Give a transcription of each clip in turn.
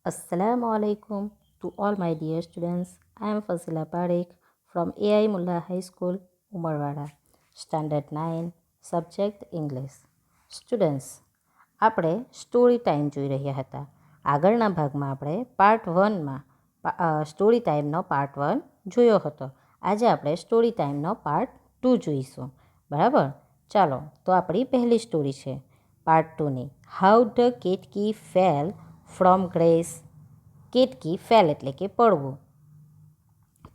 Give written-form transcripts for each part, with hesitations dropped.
Assalamu alaikum to all my dear students. I am Fazila Parekh from AI Mullah High School, Umarwada, Standard 9, Subject English. Students, આપણે story time જોઈ રહ્યા હતા. આગળના ભાગમાં આપણે part 1માં story ટાઈમનો part 1 જોયો હતો. આજે આપણે સ્ટોરી ટાઈમનો પાર્ટ 2 જોઈશું. બરાબર? ચાલો, તો આપણી પહેલી સ્ટોરી છે પાર્ટ 2ની. How the Ketaki fell from grace. Ketaki fell એટલે કે પડવું,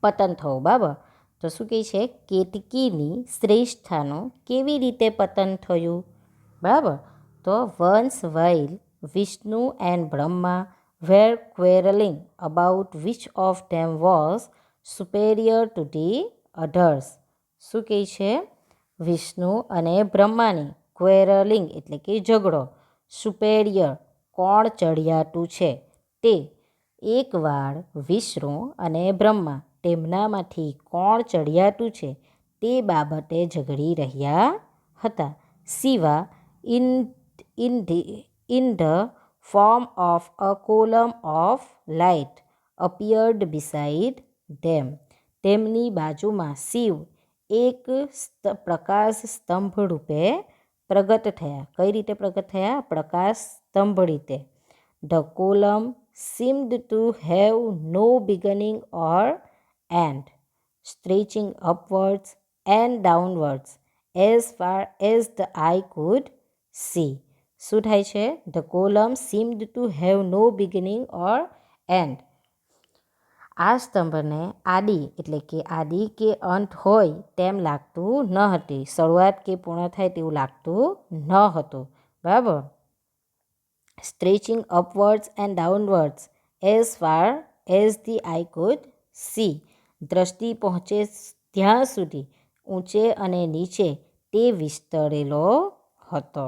પતન થવું. બરાબર? તો શું કહે છે? કેટકીની શ્રેષ્ઠતાનું કેવી રીતે પતન થયું? બરાબર? તો once while Vishnu and Brahma were quarreling about which of them was superior to the others. શું કહે છે? વિષ્ણુ અને બ્રહ્માની ક્વેરલિંગ એટલે કે ઝઘડો, સુપેરિયર કોણ ચઢિયાતું છે તે. એકવાર વિષ્ણુ અને બ્રહ્મા તેમનામાંથી કોણ ચઢિયાતું છે તે બાબતે ઝઘડી રહ્યા હતા. Shiva in the form of a column of light appeared beside them. તેમની બાજુમાં શિવ એક પ્રકાશ સ્તંભ રૂપે પ્રગટ થયા. કઈ રીતે પ્રગટ થયા? પ્રકાશ સ્તંભ રીતે. The column seemed to have no beginning or end, stretching upwards and downwards as far as the eye could see. શું થાય છે? The column seemed to have no beginning or end. આ સ્તંભને આદિ એટલે કે આદિ કે અંત હોય તેમ લાગતું ન હતી. શરૂઆત કે પૂર્ણ થાય તેવું લાગતું ન હતું. બરાબર? Stretching upwards and downwards as far as the eye could see. દ્રષ્ટિ પહોંચે ત્યાં સુધી ઊંચે અને નીચે તે વિસ્તરેલો હતો.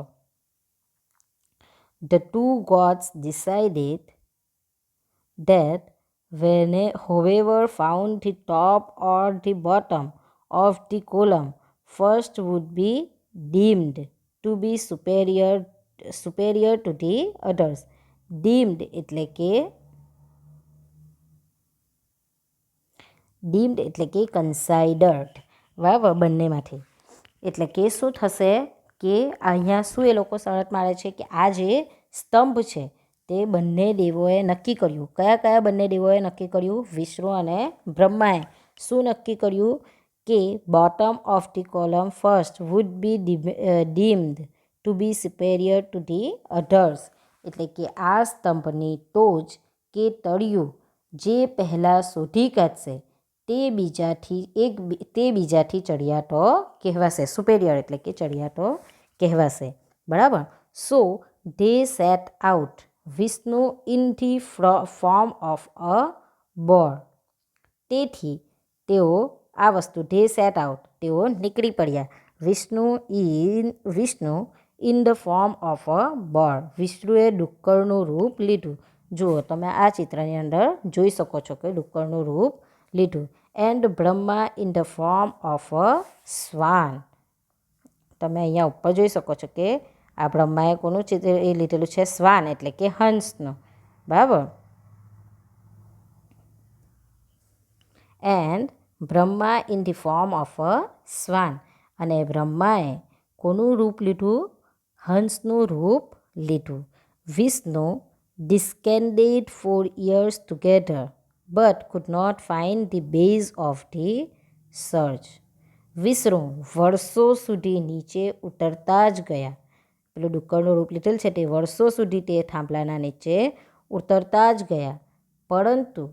The two gods decided that whoever found the top or the bottom of the column first would be deemed to be superior to the others. Deemed એટલે કે કન્સાઇડર્ડ. બરાબર? બંનેમાંથી. એટલે કે શું થશે કે અહીંયા શું એ લોકો શરત મારે છે કે આ જે સ્તંભ છે તે બંને દેવોએ નક્કી કર્યું. કયા કયા બંને દેવોએ નક્કી કર્યું? વિષ્ણુ અને બ્રહ્માએ શું નક્કી કર્યું? કે bottom of the column first would be deemed to be superior to the others. એટલે કે આ સ્તંભની ટોચ કે તળિયું જે પહેલાં શોધી કાઢશે તે બીજાથી ચડિયાતો કહેવાશે. સુપેરિયર એટલે કે ચડિયાતો કહેવાશે. બરાબર? સો they set out Vishnu in the form of a boar. તેથી તેઓ આ વસ્તુ they set out તેઓ નીકળી પડ્યા. Vishnu in the form of a boar. વિષ્ણુએ ડુક્કરનું રૂપ લીધું. જુઓ, તમે આ ચિત્રની અંદર જોઈ શકો છો કે ડુક્કરનું રૂપ લીધું. And Brahma in the form of a swan. તમે અહીંયા ઉપર જોઈ શકો છો કે આ બ્રહ્માએ કોનું ચિત્ર એ લીધેલું છે? શ્વાન એટલે કે હંસનું. બરાબર? And Brahma in the form of a swan. અને બ્રહ્માએ કોનું રૂપ લીધું? હંસનું રૂપ લીધું. Vishnu descended for years together but could not find the base of the surge. Vishnu વર્ષો સુધી નીચે ઉતરતા જ ગયા. પેલું ડુક્કરનું રૂપ લીધેલ છે તે વર્ષો સુધી તે થાંભલાના નીચે ઉતરતા જ ગયા. પરંતુ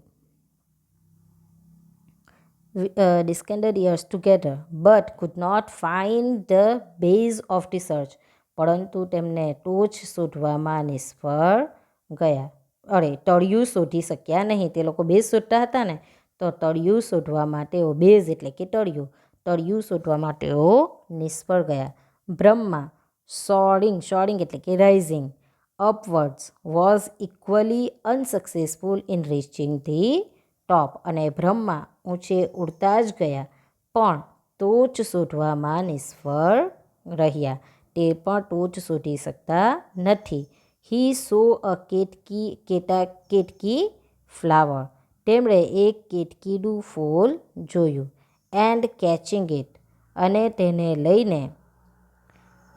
descended years together but could not find the base of the surge. પરંતુ તેમને ટોચ શોધવામાં નિષ્ફળ ગયા. તળિયું શોધી શક્યા નહીં. તે લોકો બેઝ શોધતા હતા ને, તો તળિયું શોધવા માટે બેઝ એટલે કે તળિયું શોધવા માટે તેઓ નિષ્ફળ ગયા. બ્રહ્મા soaring એટલે કે rising upwards was equally unsuccessful in reaching the top. અને બ્રહ્મા ઊંચે ઉડતા જ ગયા પણ ટોચ શોધવામાં નિષ્ફળ રહ્યા. તે પણ ટોચ શોધી શકતા નથી. હી સો અ કેટકી ફ્લાવર. તેમણે એક કેટકીનું ફૂલ જોયું. એન્ડ કેચિંગ ઇટ, અને તેને લઈને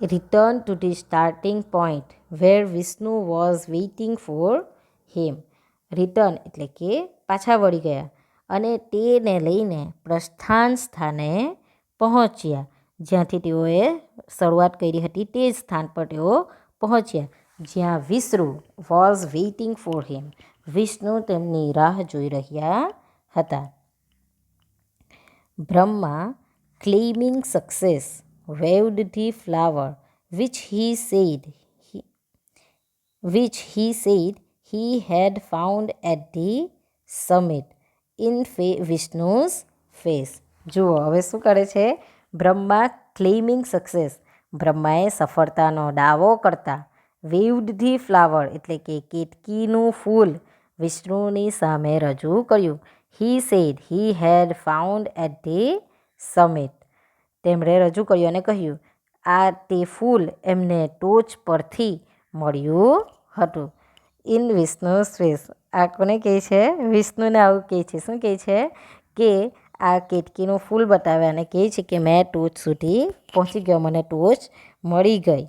return to the starting point where Vishnu was waiting for him. Return એટલે કે પાછા વળી ગયા અને તેને લઈને પ્રસ્થાન સ્થાને પહોંચ્યા. જ્યાંથી તેઓએ શરૂઆત કરી હતી તે જ સ્થાન પર તેઓ પહોંચ્યા જ્યાં Vishnu was waiting for him. Vishnu તેમની રાહ જોઈ રહ્યા હતા. Brahma claiming success waved the flower which he said he had found at the summit in Vishnu's face. જુઓ હવે શું કરે છે? બ્રહ્મા ક્લેઇમિંગ સક્સેસ, બ્રહ્માએ સફળતાનો દાવો કરતા વેવ્ડ ધી ફ્લાવર એટલે કે કેતકીનું ફૂલ વિષ્ણુની સામે રજૂ કર્યું. He said he had found at the summit. તેમણે રજૂ કર્યું અને કહ્યું આ તે ફૂલ એમને ટોચ પરથી મળ્યું હતું. In Vishnu's face. આ કોને કહે છે? વિષ્ણુને આવું કહે છે. શું કહે છે? કે આ કેતકીનું ફૂલ બતાવે અને કહે છે કે મેં ટોચ સુધી પહોંચી ગયો, મને ટોચ મળી ગઈ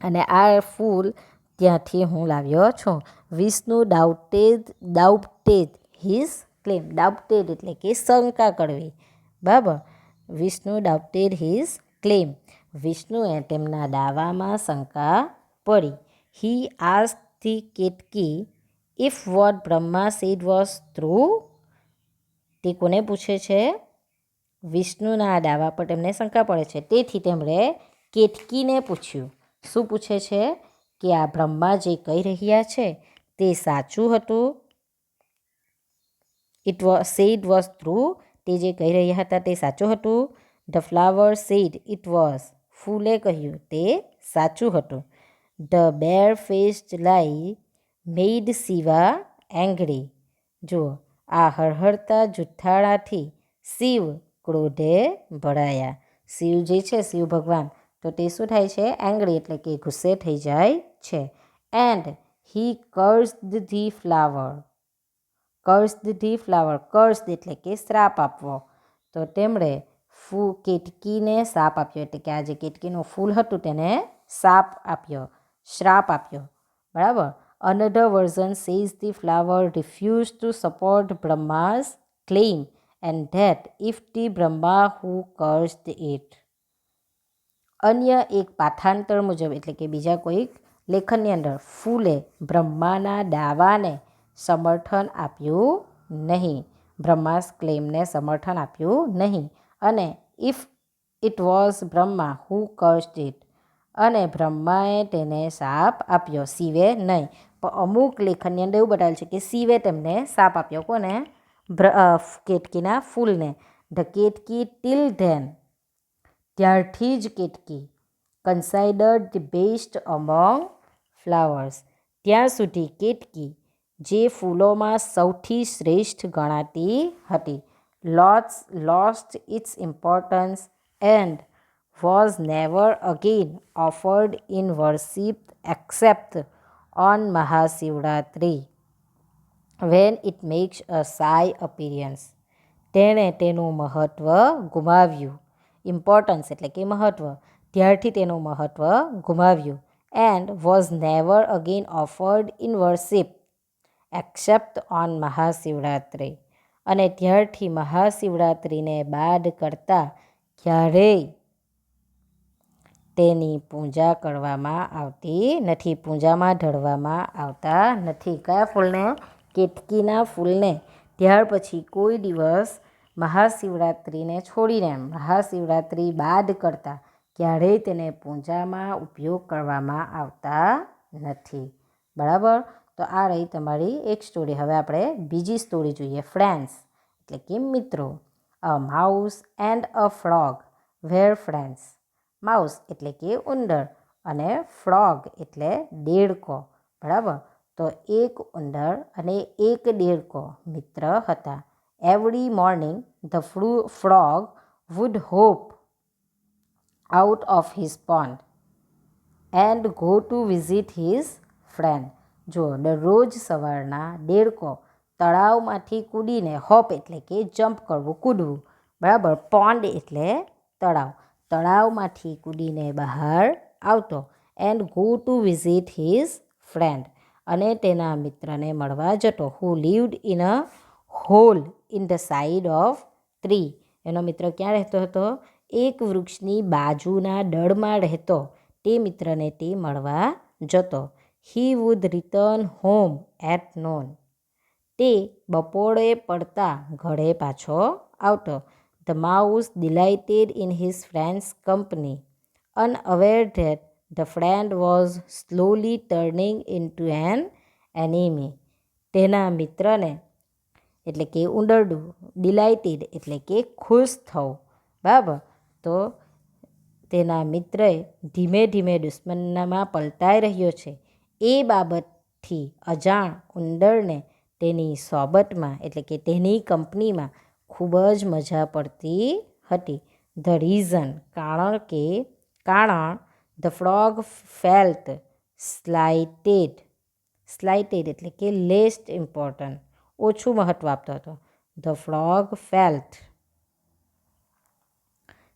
અને આ ફૂલ ત્યાંથી હું લાવ્યો છું. Vishnu doubted his claim. Doubted એટલે કે શંકા કરવી. બરાબર. Vishnu doubted his claim. વિષ્ણુએ તેમના દાવામાં શંકા પડી. He asked the Ketaki if what Brahma said was true. તે કોને પૂછે છે? વિષ્ણુના દાવા પર તેમને શંકા પડે છે. તેથી તેમણે કેતકીને પૂછ્યું. શું પૂછે છે? કે આ બ્રહ્મા જે કહી રહ્યા છે તે સાચું હતું? It said was true. તે જે કહી રહ્યા હતા તે સાચું હતું? The flower said it was. ફૂલે કહ્યું તે સાચું હતું. ધ બેર ફેસ્ડ લાઈ મેડ શિવા એંગ્રી. જુઓ આ હળહળતા જુઠ્ઠાણાથી શિવ ક્રોધે ભરાયા. શિવ જે છે, શિવ ભગવાન, તો તે શું થાય છે? એંગ્રી એટલે કે ગુસ્સે થઈ જાય છે. And he cursed the flower. Cursed the flower. Cursed એટલે કે શ્રાપ આપવો. તો તેમણે કેતકીને શાપ આપ્યો એટલે કે આ જે કેતકીનું ફૂલ હતું તેને શાપ આપ્યો, શ્રાપ આપ્યો. બરાબર. Another version says the flower refused to support Brahma's claim and that if the Brahma who cursed it. અન્ય એક પાઠાંતર મુજબ એટલે કે બીજા કોઈક લેખનની અંદર ફૂલે બ્રહ્માના દાવાને સમર્થન આપ્યું નહીં, બ્રહ્માસ ક્લેમને સમર્થન આપ્યું નહીં. અને if it was Brahma who cursed it. અને બ્રહ્માએ તેને શાપ આપ્યો, શિવે નહીં. પણ અમુક લેખનની અંદર એવું બતાવેલ છે કે શિવે તેમને શાપ આપ્યો. કોને? કેતકીના ફૂલને. The Ketaki till then. ત્યારથી જ Ketaki considered the best among flowers. ત્યાં સુધી કેતકી જે ફૂલોમાં સૌથી શ્રેષ્ઠ ગણાતી હતી lost its importance and was never again offered in worship except on Mahashivratri when it makes a shy appearance. તેણે તેનું મહત્ત્વ ગુમાવ્યું. ઇમ્પોર્ટન્સ એટલે કે મહત્ત્વ. ત્યારથી તેનું મહત્ત્વ ગુમાવ્યું. And was never again offered in worship accept on Mahashivratri. અને ત્યારથી મહાશિવરાત્રિને બાદ કરતાં ક્યારેય તેની પૂજા કરવામાં આવતી નથી, પૂજામાં ઢળવામાં આવતા નથી. કયા ફૂલને? કેતકીના ફૂલને. ત્યાર પછી કોઈ દિવસ મહાશિવરાત્રિને છોડીને મહાશિવરાત્રિ બાદ કરતાં ક્યારેય તેને પૂજામાં ઉપયોગ કરવામાં આવતા નથી. બરાબર. તો આ રહી તમારી એક સ્ટોરી. હવે આપણે બીજી સ્ટોરી જોઈએ. ફ્રેન્ડ્સ એટલે કે મિત્રો. A mouse and a frog were friends. Mouse એટલે કે ઉંદર અને ફ્રોગ એટલે દેડકો. બરાબર. તો એક ઉંદર અને એક દેડકો મિત્ર હતા. Every morning the frog would hop out of his pond. And go to visit his friend. જો દરરોજ સવારના દેડકો તળાવમાંથી કૂદીને, હોપ એટલે કે જમ્પ કરવું, કૂદવું, બરાબર. પોન્ડ એટલે તળાવ, તળાવમાંથી કૂદીને બહાર આવતો. And go to visit his friend, અને તેના મિત્રને મળવા જતો. Who lived in a hole in the side of tree. એનો મિત્ર ક્યાં રહેતો હતો? એક વૃક્ષની બાજુના દળમાં રહેતો. તે મિત્રને તે મળવા જતો. He would return home at noon. તે બપોરે પડતા ઘરે પાછો આવતો. The mouse delighted in his friend's company, unaware that the friend was slowly turning into an enemy. તેના મિત્રને એટલે કે ઉંદરડું, ડિલાઇટેડ એટલે કે ખુશ થવું, બરાબર. તો તેના મિત્રએ ધીમે ધીમે દુશ્મનમાં પલટાઈ રહ્યો છે એ બાબતથી અજાણ ઉંદરને તેની સોબતમાં એટલે કે તેની કંપનીમાં ખૂબ જ મજા પડતી હતી. ધ રીઝન કારણ ધ ફ્રોગ ફેલ્ટ સ્લાઇટેડ એટલે કે લેસ્ટ ઇમ્પોર્ટન્ટ, ઓછું મહત્વ આપતો હતો. The frog felt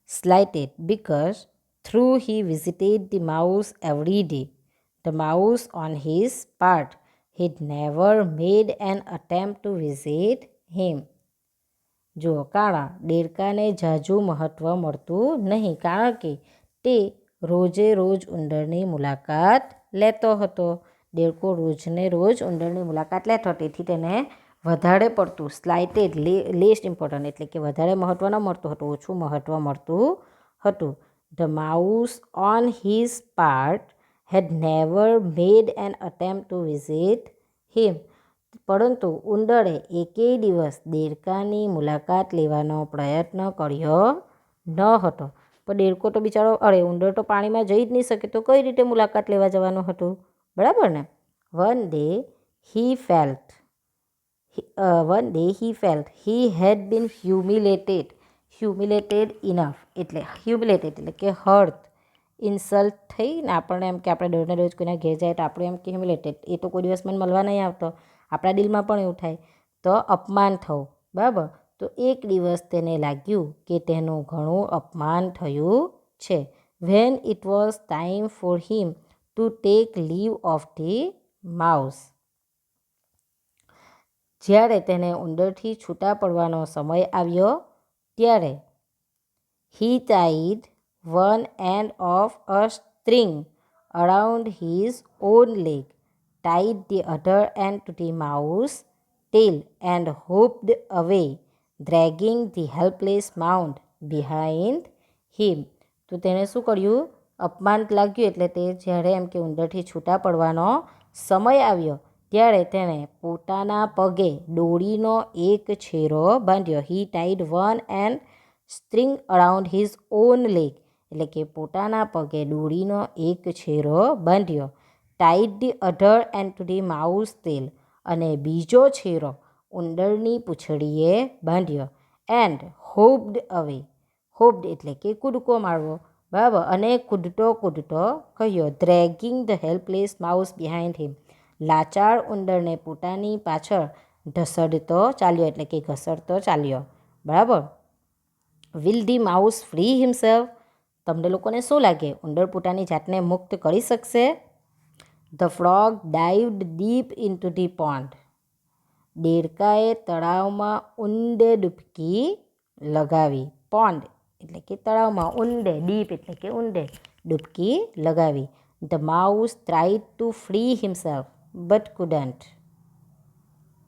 slighted because though he visited the mouse every day, the mouse on his part had never made an attempt to visit him. જો કારણ દેડકાને ઝાઝું મહત્ત્વ મળતું નહીં, કારણ કે તે રોજે રોજ ઉંદરની મુલાકાત લેતો હતો. દેડકો રોજને રોજ ઉંદરની મુલાકાત લેતો, તેથી તેને વધારે પડતું સ્લાઇટેડ લેસ્ટ ઇમ્પોર્ટન્ટ એટલે કે વધારે મહત્ત્વ ન મળતું હતું, ઓછું મહત્ત્વ મળતું હતું. The mouse on his part had never made an attempt to visit him. પરંતુ ઉંદરે એકેય દિવસ દેડકાની મુલાકાત લેવાનો પ્રયત્ન કર્યો ન હતો. પણ દેડકો તો બિચારો, ઉંદર તો પાણીમાં જઈ જ નહીં શકે, તો કઈ રીતે મુલાકાત લેવા જવાનું હતું, બરાબર ને. One day he felt he had been humiliated enough એટલે કે હર્ટ, ઇન્સલ્ટ થઈ ને આપણને એમ કે આપણે દરને રોજ કોઈના ઘેર જાય તો આપણે એમ કે હ્યુમિલેટેડ, એ તો કોઈ દિવસ મને મળવા નહીં આવતો, આપણા દિલમાં પણ એવું થાય, તો અપમાન થવું, બરાબર. તો એક દિવસ તેને લાગ્યું કે તેનું ઘણું અપમાન થયું છે. When it was time for him to take leave of the mouse. જ્યારે તેને ઉંદરથી છૂટા પડવાનો સમય આવ્યો ત્યારે he tied one end of a string around his own leg, tied the other end to the mouse's tail and hopped away, dragging the helpless mouse behind him. તો તેણે શું કર્યું? અપમાન લાગ્યું એટલે તે જ્યારે એમ કે ઉંદરથી છૂટા પડવાનો સમય આવ્યો ત્યારે તેણે પોતાના પગે દોરીનો એક છેરો બાંધ્યો. He tied one end string around his own leg એટલે કે પોતાના પગે દોરીનો એક છેરો બાંધ્યો. Tied the other end to the mouse tail, અને બીજો છેરો ઉંદરની પૂંછડીએ બાંધ્યો. એન્ડ હોપ્ડ અવે, હોપ્ડ એટલે કે કૂદકો મારવો, બરાબર. અને કૂદતો કૂદતો કહ્યો, dragging the helpless mouse behind હિમ, લાચાર ઉંદરને પોતાની પાછળ ઢસડતો ચાલ્યો એટલે કે ઘસડતો ચાલ્યો, બરાબર. Will the mouse free himself. તમને લોકોને શું લાગે, ઉંદર પોતાની જાતને મુક્ત કરી શકશે? The frog dived deep into the pond. દેડકાએ તળાવમાં ઊંડે ડૂબકી લગાવી. પોન્ડ એટલે કે તળાવમાં, ઊંડે, ડીપ એટલે કે ઊંડે ડૂબકી લગાવી. The mouse tried to free himself but couldn't.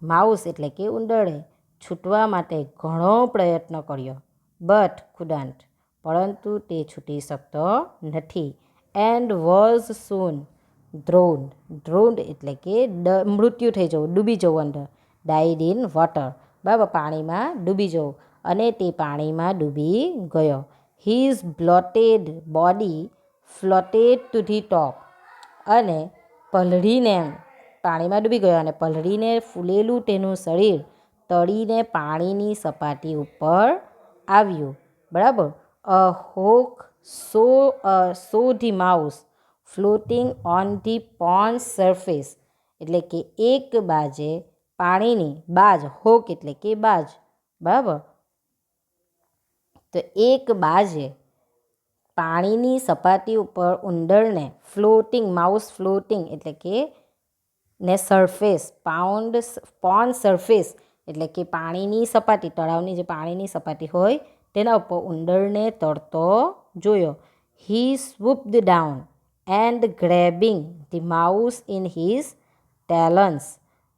Mouse એટલે કે ઉંદરે છૂટવા માટે ઘણો પ્રયત્ન કર્યો, બટ કુડન્ટ પરંતુ તે છૂટી શકતો નથી. એન્ડ વોઝ સૂન ડ્રોન્ડ એટલે કે મૃત્યુ થઈ જવું, ડૂબી જવું અંદર. ડાઇડ ઇન વોટર, બરાબર, પાણીમાં ડૂબી જવું, અને તે પાણીમાં ડૂબી ગયો. His bloated body floated to the top, અને પલળીને પાણીમાં ડૂબી ગયો અને પલળીને ફૂલેલું તેનું શરીર તળીને પાણીની સપાટી ઉપર આવ્યું, બરાબર. A hawk saw the mouse floating on the pond surface, એટલે કે એક બાજે પાણીની બાજ, હોક એટલે કે બાજ, બરાબર. તો એક બાજે પાણીની સપાટી ઉપર ઉંદરને ફ્લોટિંગ, માઉસ ફ્લોટિંગ એટલે કે ને સરફેસ, પોન્ડ સરફેસ એટલે કે પાણીની સપાટી, તળાવની જે પાણીની સપાટી હોય તેના ઉપર ઉંદરને તરતો જોયો. He swooped down and grabbing the mouse in his talons.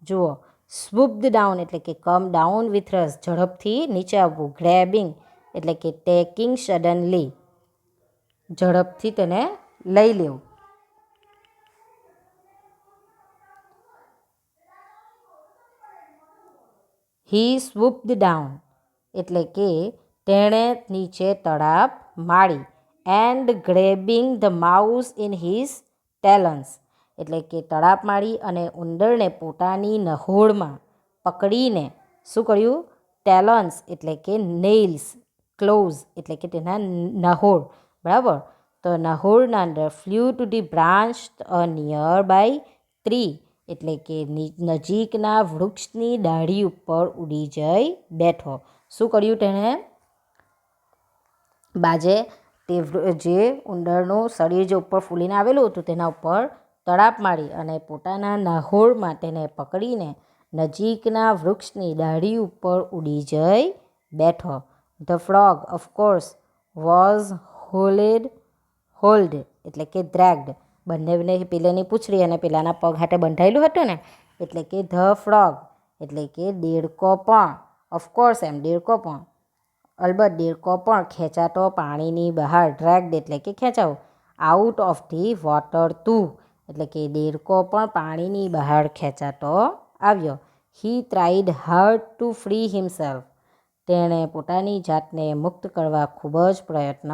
જુઓ, સ્વૂપ્ડ ડાઉન એટલે કે કમ ડાઉન વિથ રસ, ઝડપથી નીચે આવવું. ગ્રેબિંગ એટલે કે ટેકિંગ સડનલી, ઝડપથી તેને લઈ લેવું. હી સ્વૂપ્ડ ડાઉન એટલે કે તેણે નીચે તડાપ મારી. And grabbing the mouse in his talons એટલે કે તડાપ મારી અને ઉંદરને પોતાની નહોળમાં પકડીને શું કર્યું? ટેલન્સ એટલે કે નેઇલ્સ, ક્લોઝ એટલે કે તેના નહોળ, બરાબર. તો નહોળના અંદર flew to the branch a nearby tree એટલે કે નજીકના વૃક્ષની ડાળી ઉપર ઉડી જઈ બેઠો. શું કર્યું તેણે? બાજે તે જે ઉંદરનું શરીર જે ઉપર ફૂલીને આવેલું હતું તેના ઉપર તડાપ મારી અને પોતાના નહોળમાં તેને પકડીને નજીકના વૃક્ષની ડાળી ઉપર ઉડી જઈ બેઠો. The frog of course was hold એટલે કે ડ્રેગ્ડ, બંનેને પેલાની પૂંછડી અને પેલાના પગ હાથે બંધાયેલું હતું ને, એટલે કે ધ ફ્રોગ એટલે કે દેડકો પણ, ઓફકોર્સ એમ દેડકો પણ, અલબત્ત દેડકો પણ ખેંચાતો પાણીની બહાર, ડ્રેગ્ડ એટલે કે ખેંચાવું, out of the water too એટલે કે દેડકો પણ પાણીની બહાર ખેંચાતો આવ્યો. He tried hard to free himself, તેણે પોતાની જાતને મુક્ત કરવા ખૂબ જ પ્રયત્ન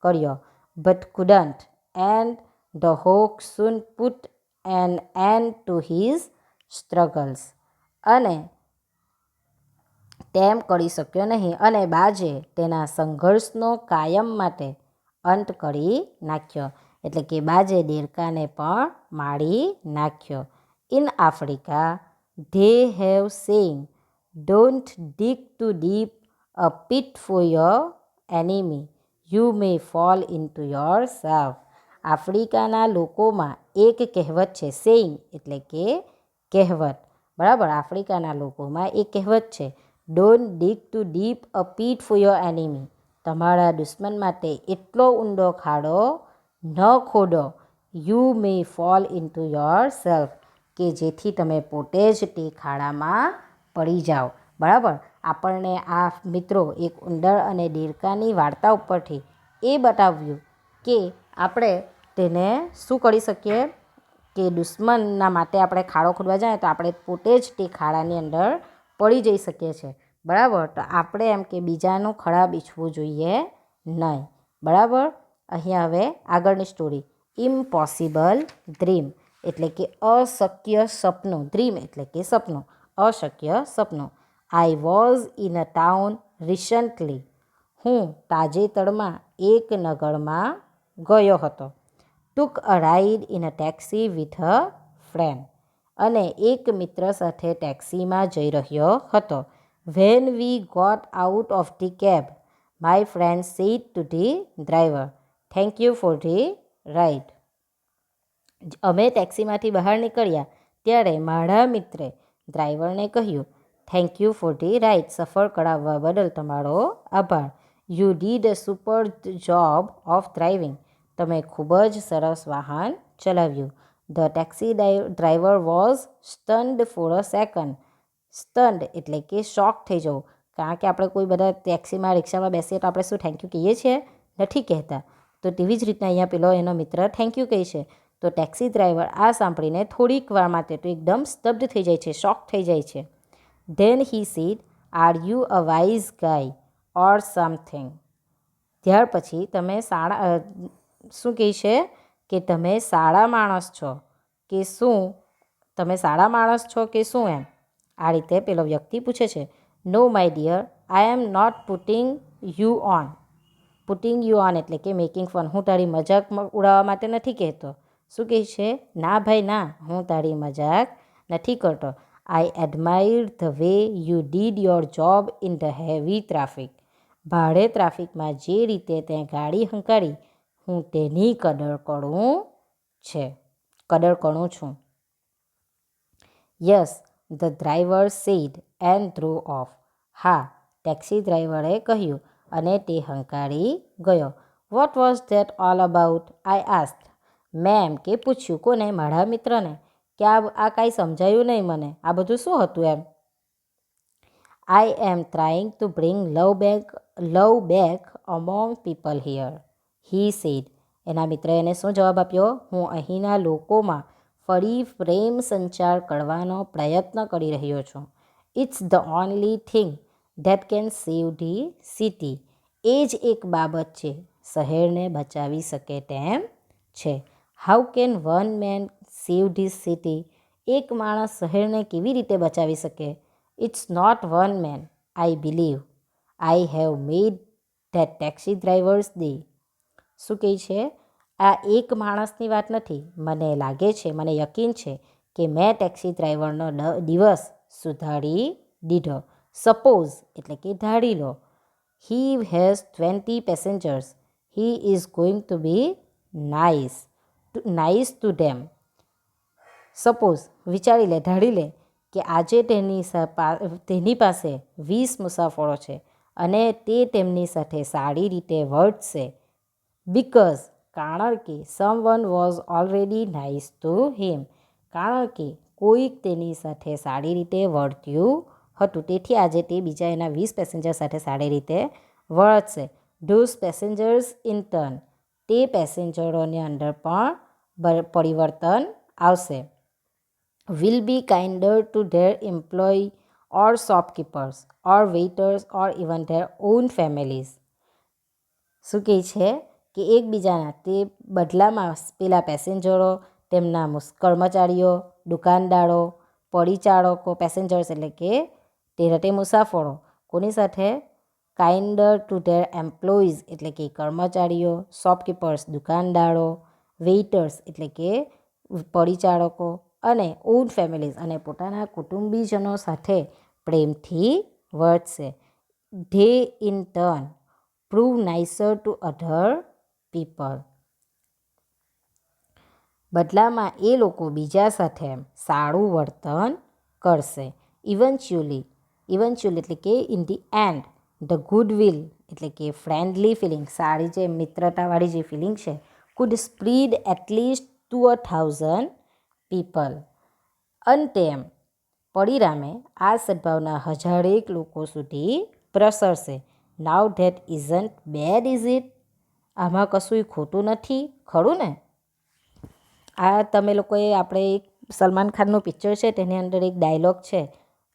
કર્યો. But couldn't and the hawk soon put an end to his struggles, અને તેમ કરી શક્યો નહીં અને બાજે તેના સંઘર્ષનો કાયમ માટે અંત કરી નાખ્યો. એટલે કે બાજે દેડકાને પણ મારી નાખ્યો. In Africa they have saying, don't dig too deep a pit for your enemy, you may fall into yourself. આફ્રિકાના લોકોમાં એક કહેવત છે. સેઇંગ એટલે કે કહેવત, બરાબર. આફ્રિકાના લોકોમાં એક કહેવત છે, don't dig too deep a pit for your enemy, તમારા દુશ્મન માટે એટલો ઊંડો ખાડો ન ખોદો, you may fall into yourself, કે જેથી તમે પોતે જ તે ખાડામાં પડી જાઓ, બરાબર. આપણને આ મિત્રો એક ઉંદર અને દેડકાની વાર્તા ઉપરથી એ બતાવ્યું કે આપણે તેને શું કરી શકીએ કે દુશ્મનના માટે આપણે ખાડો ખોદવા જાય તો આપણે પોતે જ તે ખાડાની અંદર પડી જઈ શકીએ છીએ, બરાબર. તો આપણે એમ કે બીજાનું ખરાબ ઈચ્છવું જોઈએ નહીં, બરાબર. અહીંયા હવે આગળની સ્ટોરી. ઇમ્પોસિબલ ડ્રીમ એટલે કે અશક્ય સપનું, ડ્રીમ એટલે કે સપનું, અશક્ય સપનું. I was in a town recently, હું તાજેતરમાં એક નગરમાં ગયો હતો. Took a ride in a taxi with a friend, અને એક મિત્ર સાથે ટેક્સીમાં જઈ રહ્યો હતો. When we got out of the cab, my friend said to the driver, thank you for the ride. અમે ટેક્સીમાંથી બહાર નીકળ્યા ત્યારે મારા મિત્રે ડ્રાઈવરને કહ્યું, thank you for the ride, સફર કરાવવા બદલ તમારો આભાર. You did a super job of driving, તમે ખૂબ જ સરસ વાહન ચલાવ્યું. The taxi driver was stunned for a second, stunned એટલે કે શોક થઈ જવું, કારણ કે આપણે કોઈ બધા ટેક્સીમાં રિક્ષામાં બેસીએ તો આપણે શું થેન્ક યુ કહીએ છીએ? નથી કહેતા. તો તેવી જ રીતના અહીંયા પેલો એનો મિત્ર થેન્ક યુ કહે છે. તો ટેક્સી ડ્રાઈવર આ સાંભળીને થોડીક વાર માટે તો એકદમ સ્તબ્ધ થઈ જાય છે, શોક થઈ જાય છે. Then he said, are you a wise guys or something, ત્યાર પછી તમે શું કહે છે કે તમે સારા માણસ છો કે શું, તમે સારા માણસ છો કે શું, એમ આ રીતે પેલો વ્યક્તિ પૂછે છે. No my dear, I am not putting you on એટલે કે મેકિંગ ફન, હું તારી મજાક ઉડાવવા માટે નથી કહેતો. શું કહે છે? ના ભાઈ ના, હું તારી મજાક નથી કરતો. I admire the way you did your job in the heavy traffic. ભારે ટ્રાફિકમાં જે રીતે તે ગાડી હંકારી, હું તેની કદર કરું છું. Yes, the driver said and drove off. હા, ટેક્સી ડ્રાઈવરે કહ્યું અને તે હંકારી ગયો. What was that all about? I asked. મેં એમ કે પૂછ્યું. કોને? મારા મિત્રને. કે આ કાંઈ સમજાયું નહીં મને. આ બધું શું હતું એમ? I am trying to bring love back among people here, he said. એના મિત્રએ એને શું જવાબ આપ્યો? હું અહીંના લોકોમાં ફરી પ્રેમ સંચાર કરવાનો પ્રયત્ન કરી રહ્યો છું. It's the only thing that can save the city. એ જ એક બાબત છે શહેરને બચાવી શકે તેમ છે. How can one man save this city? એક માણસ શહેરને કેવી રીતે બચાવી શકે? It's not one man. I believe I have made that taxi driver's day. શું કહે છે? આ એક માણસની વાત નથી. મને લાગે છે, મને યકીન છે કે મેં ટેક્સી ડ્રાઈવરનો દિવસ સુધારી દીધો. સપોઝ એટલે કે ધારી લો, he has 20 passengers. He is going to be nice to them. Suppose, વિચારી લે, ધારી લે કે આજે તેની પાસે 20 મુસાફરો છે અને તે તેમની સાથે સારી રીતે વર્તશે. બિકોઝ, કારણ કે someone was already nice to him. કારણ કે કોઈક તેની સાથે સારી રીતે વર્ત્યું હતું, તેથી આજે તે બીજા એના 20 પેસેન્જર સાથે સારી રીતે વર્તશે. Those passengers in turn. તે પેસેન્જરોની અંદર પણ પરિવર્તન આવશે. Will be kinder to their employ or shopkeepers or waiters or even their own families. શું કહે છે કે એકબીજાના તે બદલામાં પેલા પેસેન્જરો, તેમના કર્મચારીઓ, દુકાનદારો, પરિચારકો, પેસેન્જર્સ એટલે કે તે મુસાફરો, કોની સાથે? કાઇન્ડર ટુ ધેર એમ્પ્લોઈઝ એટલે કે કર્મચારીઓ, શોપકીપર્સ દુકાનદારો, વેઇટર્સ એટલે કે પરિચારકો, અને ઓન ફેમિલીઝ અને પોતાના કુટુંબીજનો સાથે પ્રેમથી વર્તશે. They in turn prove nicer to other people. બદલામાં એ લોકો બીજા સાથે સારું વર્તન કરશે. ઇવન્ચ્યુઅલી એટલે કે in the end, the goodwill એટલે કે ફ્રેન્ડલી ફિલિંગ, સારી જે મિત્રતાવાળી જે ફિલિંગ છે, could spread at least to 1,000 people. અંતે પરિણામે આ સદ્ભાવના હજારેક લોકો સુધી પ્રસરશે. Now that isn't bad is it? આમાં કશું ખોટું નથી, ખરું ને? આ તમે લોકોએ, આપણે એક સલમાન ખાનનું પિક્ચર છે તેની અંદર એક ડાયલોગ છે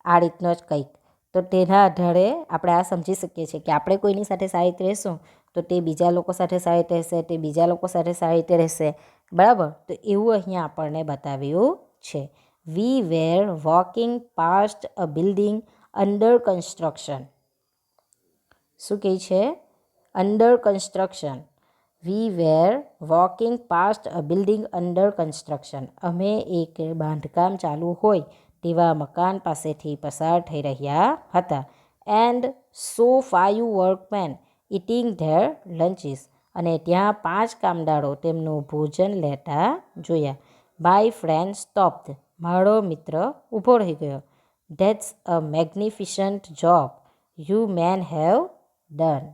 આ રીતનો જ કંઈક. તો તેના આધારે આપણે આ સમજી શકીએ છીએ કે આપણે કોઈની સાથે સારી રીતે રહેશું તો તે બીજા લોકો સાથે સારી રીતે રહેશે, તે બીજા લોકો સાથે સારી રીતે રહેશે. બરાબર? તો એવું અહીંયા આપણને બતાવ્યું છે. We were walking past a building under construction. શું કહે છે? Under construction. We were walking past a building under construction. અમે એક બાંધકામ ચાલુ હોય તેવા મકાન પાસેથી પસાર થઈ રહ્યા હતા. And saw 5 workmen eating their lunches. અને ત્યાં 5 કામદારો તેમનું ભોજન લેતા જોયા. My friend stopped. મારો મિત્ર ઊભો રહી ગયો. That's a magnificent job you men have done.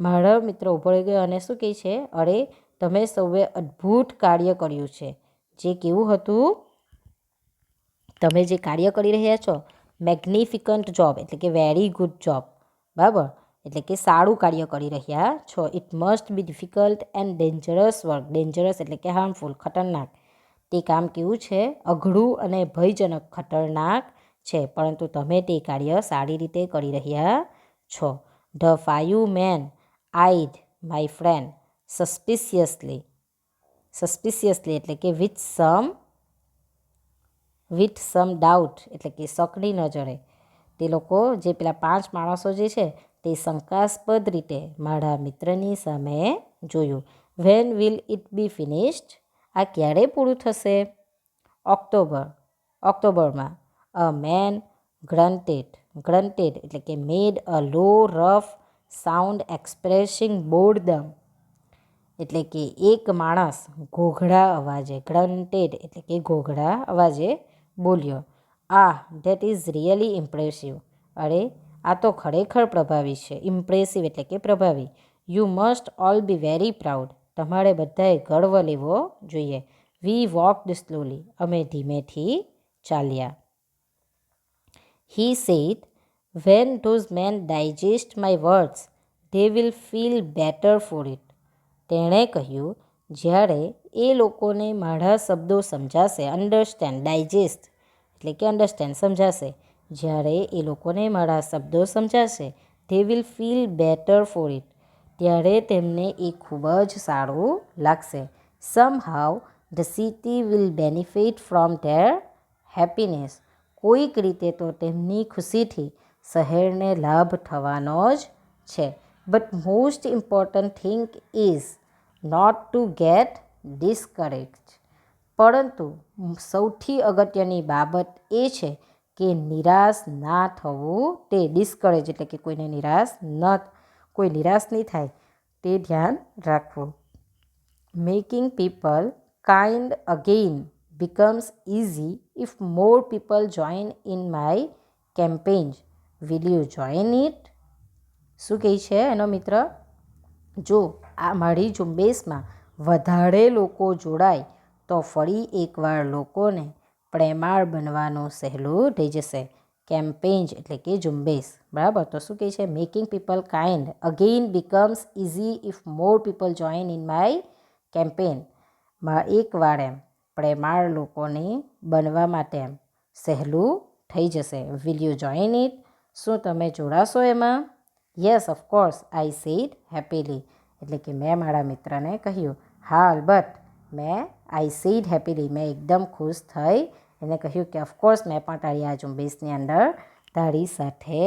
મારો મિત્ર ઊભો રહી ગયો અને શું કહે છે? અરે, તમે સૌએ અદ્ભુત કાર્ય કર્યું છે. જે કેવું હતું? તમે જે કાર્ય કરી રહ્યા છો, મેગ્નિફિકન્ટ જોબ એટલે કે વેરી ગુડ જોબ. બરાબર? એટલે કે સારું કાર્ય કરી રહ્યા છો. It must be difficult and dangerous work. Dangerous એટલે કે હાર્મફુલ, ખતરનાક. તે કામ કેવું છે? અઘરું અને ભયજનક, ખતરનાક છે, પરંતુ તમે તે કાર્ય સારી રીતે કરી રહ્યા છો. The 5 men eyed my friend suspiciously એટલે કે વિથ સમ ડાઉટ એટલે કે શકની નજરે. તે લોકો જે પેલા 5 માણસો જે છે તે શંકાસ્પદ રીતે મારા મિત્રની સામે જોયું. When will it be finished? આ ક્યારે પૂરું થશે? ઓક્ટોબરમાં. અ મેન ગ્રન્ટેડ એટલે કે મેડ અ લો રફ સાઉન્ડ એક્સપ્રેસિંગ બોર્ડમ એટલે કે એક માણસ ઘોઘરા અવાજે, ગ્રન્ટેડ એટલે કે ઘોઘરા અવાજે બોલ્યો. That is really impressive. અરે આ તો ખરેખર પ્રભાવી છે. ઇમ્પ્રેસિવ એટલે કે પ્રભાવી. You must all be very proud. તમારે બધાએ ગર્વ લેવો જોઈએ. વી વોકડ સ્લોલી. અમે ધીમેથી ચાલ્યા. He said, when those men digest my words, they will feel better for it. તેણે કહ્યું, જ્યારે એ લોકોને મારા શબ્દો સમજાશે, અન્ડરસ્ટેન્ડ, ડાયજેસ્ટ એટલે કે અન્ડરસ્ટેન્ડ સમજાશે, જ્યારે એ લોકોને મારા શબ્દો સમજાશે, they will feel better for it. ત્યારે તેમને એ ખૂબ જ સારું લાગશે. Somehow the city will benefit from their happiness. કોઈક રીતે તો તેમની ખુશીથી શહેરને લાભ થવાનો જ છે. But most important thing is not to get discouraged. પરંતુ સૌથી અગત્યની બાબત એ છે કે નિરાશ ના થવું. તે ડિસ્કરેજ એટલે કે કોઈ નિરાશ નહીં થાય તે ધ્યાન રાખવું. Making people kind again becomes easy if more people join in my campaign. Will you join it? શું કહે છે એનો મિત્ર? જો આ મારી ઝુંબેશમાં વધારે લોકો જોડાય તો ફરી એકવાર લોકોને પ્રેમાળ બનવાનું સહેલું થઈ જશે. કેમ્પેન્જ એટલે કે ઝુંબેશ. બરાબર. તો શું કહે છે? Making people kind again becomes easy if more people join in my campaign. એકવાર એમ પ્રેમાળ લોકોને બનવા માટે એમ સહેલું થઈ જશે. Will you join it? શું તમે જોડાશો એમાં? Yes of course I said happily. એટલે કે મેં મારા મિત્રને કહ્યું, હા અલબત્ત. I said happily. મેં એકદમ ખુશ થઈ એને કહ્યું કે ઓફકોર્સ મેં પણ તારી આ ઝુંબેશની અંદર તારી સાથે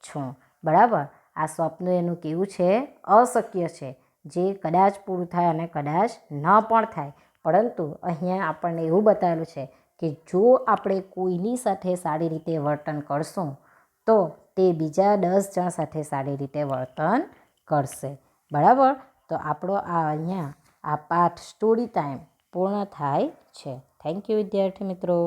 છું. બરાબર. આ સ્વપ્ન એનું કેવું છે? અશક્ય છે, જે કદાચ પૂરું થાય અને કદાચ ન પણ થાય. પરંતુ અહીંયા આપણને એવું બતાવેલું છે કે જો આપણે કોઈની સાથે સારી રીતે વર્તન કરશું તો તે બીજા 10 જણ સાથે સારી રીતે વર્તન કરશે. બરાબર. તો આપણો અહીંયા આ પાઠ સ્ટોરી ટાઈમ પૂર્ણ થાય છે. થેન્ક યુ વિદ્યાર્થી મિત્રો.